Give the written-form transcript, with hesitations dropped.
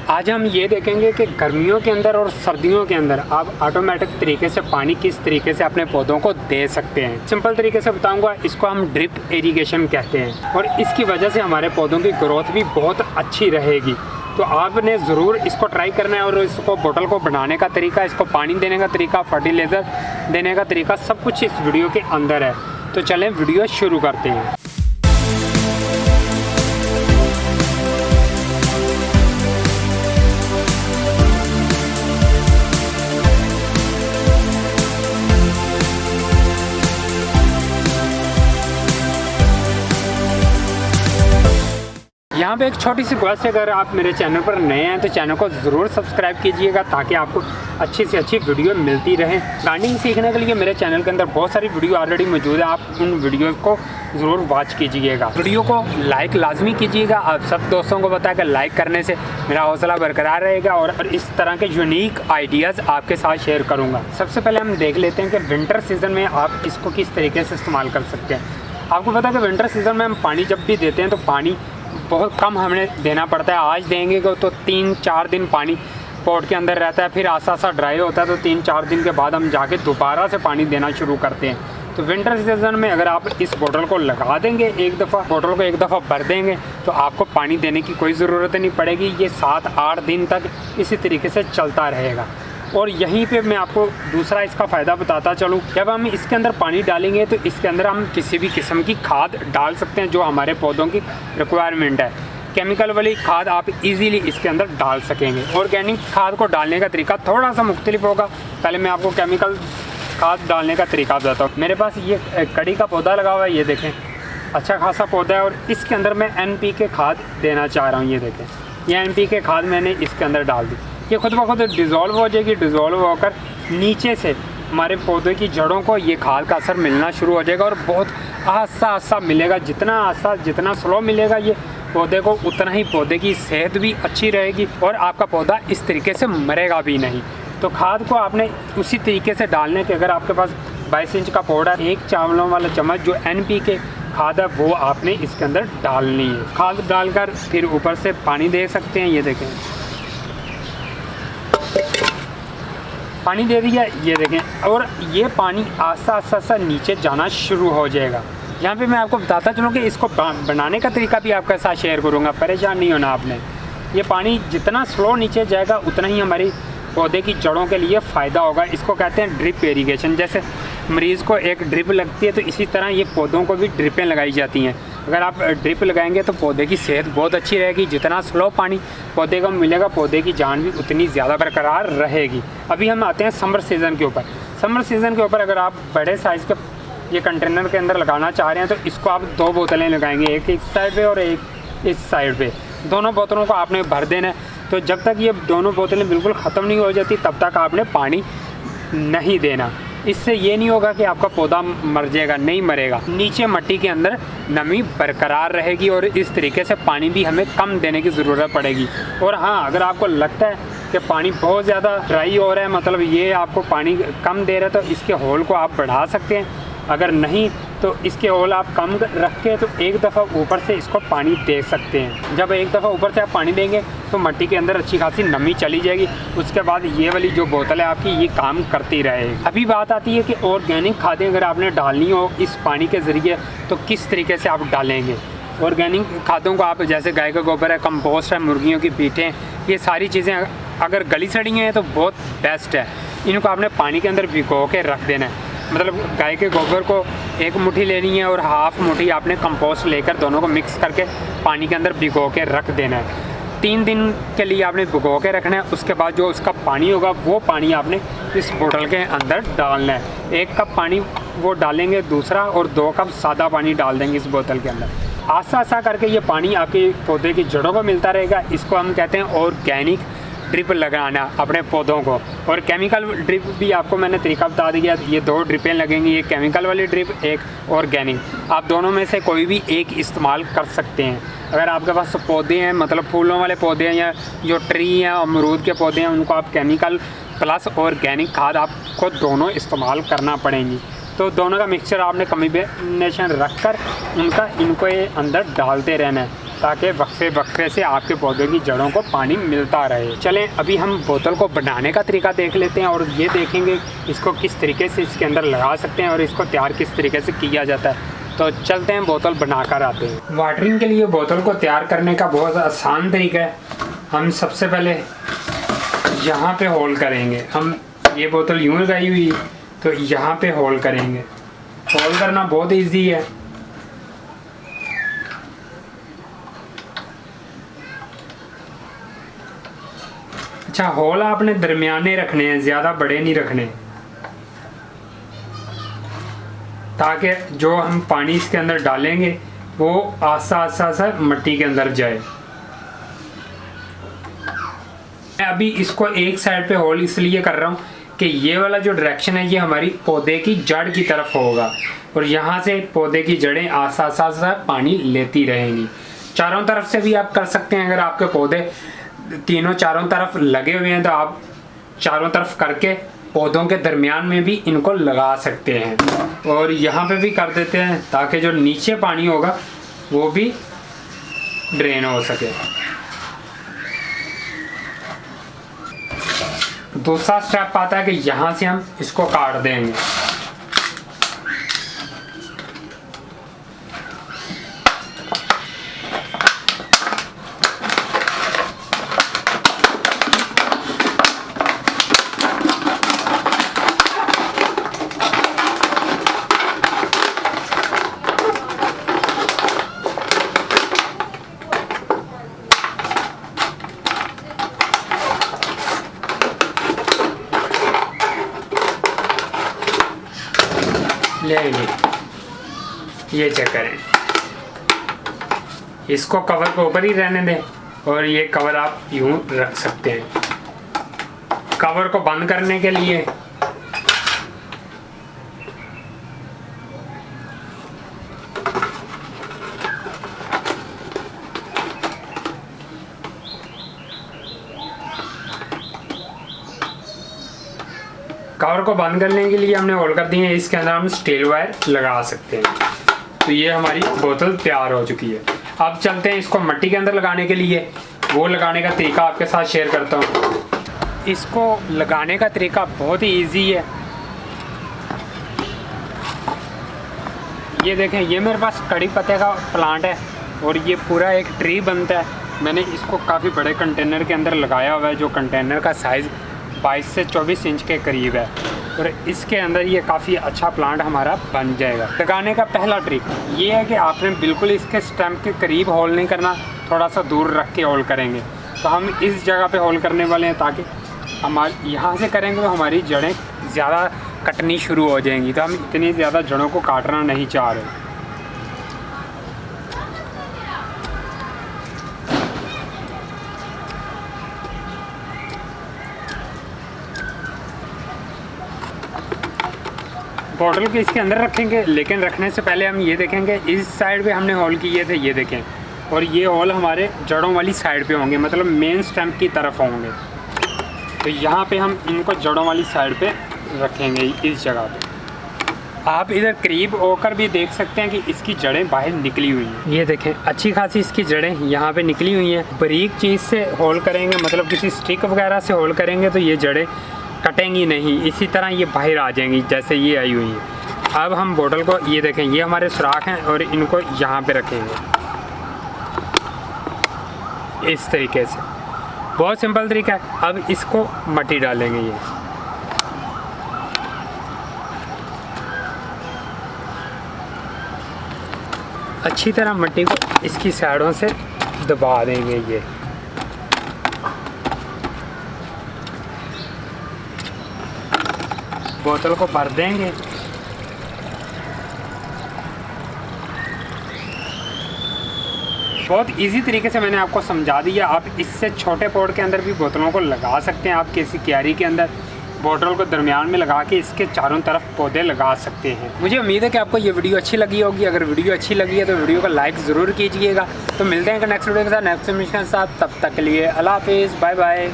आज हम ये देखेंगे कि गर्मियों के अंदर और सर्दियों के अंदर आप ऑटोमेटिक तरीके से पानी किस तरीके से अपने पौधों को दे सकते हैं। सिंपल तरीके से बताऊंगा, इसको हम ड्रिप इरिगेशन कहते हैं और इसकी वजह से हमारे पौधों की ग्रोथ भी बहुत अच्छी रहेगी। तो आपने ज़रूर इसको ट्राई करना है और इसको बोतल को बनाने का तरीका, इसको पानी देने का तरीका, फर्टिलाइज़र देने का तरीका, सब कुछ इस वीडियो के अंदर है। तो चलें वीडियो शुरू करते हैं। यहाँ पे एक छोटी सी रिक्वेस्ट है, अगर आप मेरे चैनल पर नए हैं तो चैनल को ज़रूर सब्सक्राइब कीजिएगा ताकि आपको अच्छी से अच्छी वीडियो मिलती रहे। गार्डनिंग सीखने के लिए मेरे चैनल के अंदर बहुत सारी वीडियो ऑलरेडी मौजूद है, आप उन वीडियो को ज़रूर वॉच कीजिएगा। वीडियो को लाइक लाजमी कीजिएगा। आप सब दोस्तों को बताया कि लाइक करने से मेरा हौसला बरकरार रहेगा और इस तरह के यूनिक आइडियाज़ आपके साथ शेयर करूँगा। सबसे पहले हम देख लेते हैं कि विंटर सीज़न में आप इसको किस तरीके से इस्तेमाल कर सकते हैं। आपको पता है कि विंटर सीज़न में हम पानी जब भी देते हैं तो पानी बहुत कम हमें देना पड़ता है। आज देंगे तो 3-4 दिन पानी पॉट के अंदर रहता है, फिर आसा आसा ड्राई होता है, तो 3-4 दिन के बाद हम जाके दोबारा से पानी देना शुरू करते हैं। तो विंटर सीज़न में अगर आप इस बोतल को लगा देंगे, एक दफ़ा भर देंगे तो आपको पानी देने की कोई ज़रूरत नहीं पड़ेगी। ये 7-8 दिन तक इसी तरीके से चलता रहेगा। और यहीं पे मैं आपको दूसरा इसका फ़ायदा बताता चलूँ, जब हम इसके अंदर पानी डालेंगे तो इसके अंदर हम किसी भी किस्म की खाद डाल सकते हैं जो हमारे पौधों की रिक्वायरमेंट है। केमिकल वाली खाद आप इजीली इसके अंदर डाल सकेंगे। ऑर्गेनिक खाद को डालने का तरीका थोड़ा सा मुख्तलिफ होगा। पहले मैं आपको केमिकल खाद डालने का तरीका बताता हूँ। मेरे पास ये कड़ी का पौधा लगा हुआ है, ये देखें अच्छा खासा पौधा है और इसके अंदर मैं NPK खाद देना चाह रहा हूँ। ये देखें, ये NPK खाद मैंने इसके अंदर डाल दी। ये खुद ब खुद डिज़ोल्व हो जाएगी। डिज़ोल्व होकर नीचे से हमारे पौधे की जड़ों को ये खाद का असर मिलना शुरू हो जाएगा और बहुत आस्ता आस्ता मिलेगा। जितना आस्ता जितना स्लो मिलेगा ये पौधे को, उतना ही पौधे की सेहत भी अच्छी रहेगी और आपका पौधा इस तरीके से मरेगा भी नहीं। तो खाद को आपने उसी तरीके से डालने के, अगर आपके पास 22 इंच का पौधा, 1 चावलों वाला चम्मच जो NPK खाद है वो आपने इसके अंदर डालनी है। खाद डालकर फिर ऊपर से पानी दे सकते हैं। ये देखें पानी दे दिया, ये देखें, और ये पानी आस्ता आस्ता नीचे जाना शुरू हो जाएगा। यहाँ पे मैं आपको बताता चलूँ कि इसको बनाने का तरीका भी आपके साथ शेयर करूँगा, परेशान नहीं होना आपने। ये पानी जितना स्लो नीचे जाएगा उतना ही हमारी पौधे की जड़ों के लिए फ़ायदा होगा। इसको कहते हैं ड्रिप इरिगेशन। जैसे मरीज़ को एक ड्रिप लगती है तो इसी तरह ये पौधों को भी ड्रिपें लगाई जाती हैं। अगर आप ड्रिप लगाएंगे तो पौधे की सेहत बहुत अच्छी रहेगी। जितना स्लो पानी पौधे को मिलेगा, पौधे की जान भी उतनी ज़्यादा बरकरार रहेगी। अभी हम आते हैं समर सीज़न के ऊपर। समर सीज़न के ऊपर अगर आप बड़े साइज़ के ये कंटेनर के अंदर लगाना चाह रहे हैं तो इसको आप 2 बोतलें लगाएंगे, एक इस साइड पे और एक इस साइड पे। दोनों बोतलों को आपने भर देना है। तो जब तक ये दोनों बोतलें बिल्कुल ख़त्म नहीं हो जाती तब तक आपने पानी नहीं देना। इससे ये नहीं होगा कि आपका पौधा मर जाएगा, नहीं मरेगा। नीचे मिट्टी के अंदर नमी बरकरार रहेगी और इस तरीके से पानी भी हमें कम देने की ज़रूरत पड़ेगी। और हाँ, अगर आपको लगता है कि पानी बहुत ज़्यादा ड्राई हो रहा है, मतलब ये आपको पानी कम दे रहा है, तो इसके होल को आप बढ़ा सकते हैं। अगर नहीं तो इसके होल आप कम रख के तो एक दफ़ा ऊपर से इसको पानी दे सकते हैं। जब एक दफ़ा ऊपर से आप पानी देंगे तो मिट्टी के अंदर अच्छी खासी नमी चली जाएगी। उसके बाद ये वाली जो बोतल है आपकी, ये काम करती रहेगी। अभी बात आती है कि ऑर्गेनिक खादें अगर आपने डालनी हो इस पानी के ज़रिए तो किस तरीके से आप डालेंगे। ऑर्गेनिक खादों को आप, जैसे गाय का गोबर है, कंपोस्ट है, मुर्गियों की पीटें, ये सारी चीज़ें अगर गली सड़ी हैं तो बहुत बेस्ट है। इनको आपने पानी के अंदर भिगो के रख देना है। मतलब गाय के गोबर को 1 मुट्ठी लेनी है और हाफ मुट्ठी आपने कंपोस्ट लेकर दोनों को मिक्स करके पानी के अंदर भिगो के रख देना है। 3 दिन के लिए आपने भिगो के रखना है। उसके बाद जो उसका पानी होगा वो पानी आपने इस बोतल के अंदर डालना है। 1 कप पानी वो डालेंगे दूसरा, और 2 कप सादा पानी डाल देंगे इस बोतल के अंदर। आस्ता आस्ता करके ये पानी आपके पौधे की जड़ों को मिलता रहेगा। इसको हम कहते हैं ऑर्गेनिक ड्रिप लगाना अपने पौधों को। और केमिकल ड्रिप भी आपको मैंने तरीका बता दिया। ये 2 ड्रिपें लगेंगी, एक केमिकल वाली ड्रिप, एक ऑर्गेनिक। आप दोनों में से कोई भी एक इस्तेमाल कर सकते हैं। अगर आपके पास पौधे हैं, मतलब फूलों वाले पौधे हैं या जो ट्री हैं, अमरूद के पौधे हैं, उनको आप केमिकल प्लस ऑर्गेनिक खाद आपको दोनों इस्तेमाल करना पड़ेंगी। तो दोनों का मिक्सचर आपने कॉम्बिनेशन रख कर इनको अंदर डालते रहना है। ताकि वक्फे वक्फे से आपके पौधों की जड़ों को पानी मिलता रहे। चलें अभी हम बोतल को बनाने का तरीका देख लेते हैं और ये देखेंगे इसको किस तरीके से इसके अंदर लगा सकते हैं और इसको तैयार किस तरीके से किया जाता है। तो चलते हैं बोतल बनाकर आते हैं। वाटरिंग के लिए बोतल को तैयार करने का बहुत आसान तरीका है। हम सबसे पहले यहाँ पे होल करेंगे। हम ये बोतल यूँ लगाई हुई तो यहाँ पे होल करेंगे। होल करना बहुत इजी है। अच्छा, होल आपने दरमियाने रखने हैं, ज़्यादा बड़े नहीं रखने, ताकि जो हम पानी इसके अंदर डालेंगे वो आस्ता आस्ता मिट्टी के अंदर जाए। मैं अभी इसको एक साइड पे होल इसलिए कर रहा हूँ कि ये वाला जो डायरेक्शन है ये हमारी पौधे की जड़ की तरफ होगा और यहाँ से पौधे की जड़ें आस्ता आस्ता पानी लेती रहेंगी। चारों तरफ से भी आप कर सकते हैं। अगर आपके पौधे तीनों चारों तरफ लगे हुए हैं तो आप चारों तरफ करके पौधों के दरमियान में भी इनको लगा सकते हैं और यहाँ पे भी कर देते हैं ताकि जो नीचे पानी होगा वो भी ड्रेन हो सके। दूसरा स्टेप आता है कि यहाँ से हम इसको काट देंगे। ये चेक करें, इसको कवर को ऊपर ही रहने दें और ये कवर आप यूं रख सकते हैं। कवर को बंद करने के लिए हमने होल कर दिए हैं। इसके अंदर हम स्टील वायर लगा सकते हैं। तो ये हमारी बोतल तैयार हो चुकी है। अब चलते हैं इसको मिट्टी के अंदर लगाने के लिए। वो लगाने का तरीका आपके साथ शेयर करता हूँ। इसको लगाने का तरीका बहुत ही इजी है। ये देखें, ये मेरे पास कड़ी पत्ते का प्लांट है और ये पूरा एक ट्री बनता है। मैंने इसको काफ़ी बड़े कंटेनर के अंदर लगाया हुआ है, जो कंटेनर का साइज़ 22 से 24 इंच के करीब है और इसके अंदर ये काफ़ी अच्छा प्लांट हमारा बन जाएगा। लगाने का पहला ट्रिक ये है कि आपने बिल्कुल इसके स्टेम के करीब होल नहीं करना, थोड़ा सा दूर रख के होल करेंगे। तो हम इस जगह पे होल करने वाले हैं ताकि हमारे यहाँ से करेंगे तो हमारी जड़ें ज़्यादा कटनी शुरू हो जाएंगी। तो हम इतनी ज़्यादा जड़ों को काटना नहीं चाह रहे। बॉटल को इसके अंदर रखेंगे, लेकिन रखने से पहले हम ये देखेंगे इस साइड पे हमने होल किए थे, ये देखें, और ये होल हमारे जड़ों वाली साइड पे होंगे, मतलब मेन स्टेम की तरफ होंगे। तो यहाँ पे हम इनको जड़ों वाली साइड पे रखेंगे, इस जगह पे। आप इधर करीब होकर भी देख सकते हैं कि इसकी जड़ें बाहर निकली हुई हैं। ये देखें, अच्छी खासी इसकी जड़ें यहाँ पे निकली हुई हैं। बारीक चीज़ से होल करेंगे, मतलब किसी स्टिक वगैरह से होल करेंगे तो ये जड़ें कटेंगी नहीं, इसी तरह ये बाहर आ जाएंगी जैसे ये आई हुई है। अब हम बोतल को, ये देखें, ये हमारे सुराख हैं और इनको यहाँ पे रखेंगे इस तरीके से। बहुत सिंपल तरीका है। अब इसको मिट्टी डालेंगे। ये अच्छी तरह मिट्टी को इसकी साइडों से दबा देंगे। ये बोतल को भर देंगे। बहुत इजी तरीके से मैंने आपको समझा दिया। आप इससे छोटे पॉट के अंदर भी बोतलों को लगा सकते हैं। आप किसी क्यारी के अंदर बोतल को दरमियान में लगा के इसके चारों तरफ पौधे लगा सकते हैं। मुझे उम्मीद है कि आपको ये वीडियो अच्छी लगी होगी। अगर वीडियो अच्छी लगी है तो वीडियो को लाइक ज़रूर कीजिएगा। तो मिलते हैं नेक्स्ट वीडियो के साथ, नेक्स्ट मिशन के साथ। तब तक के लिए अल्लाह हाफिज़, बाय बाय।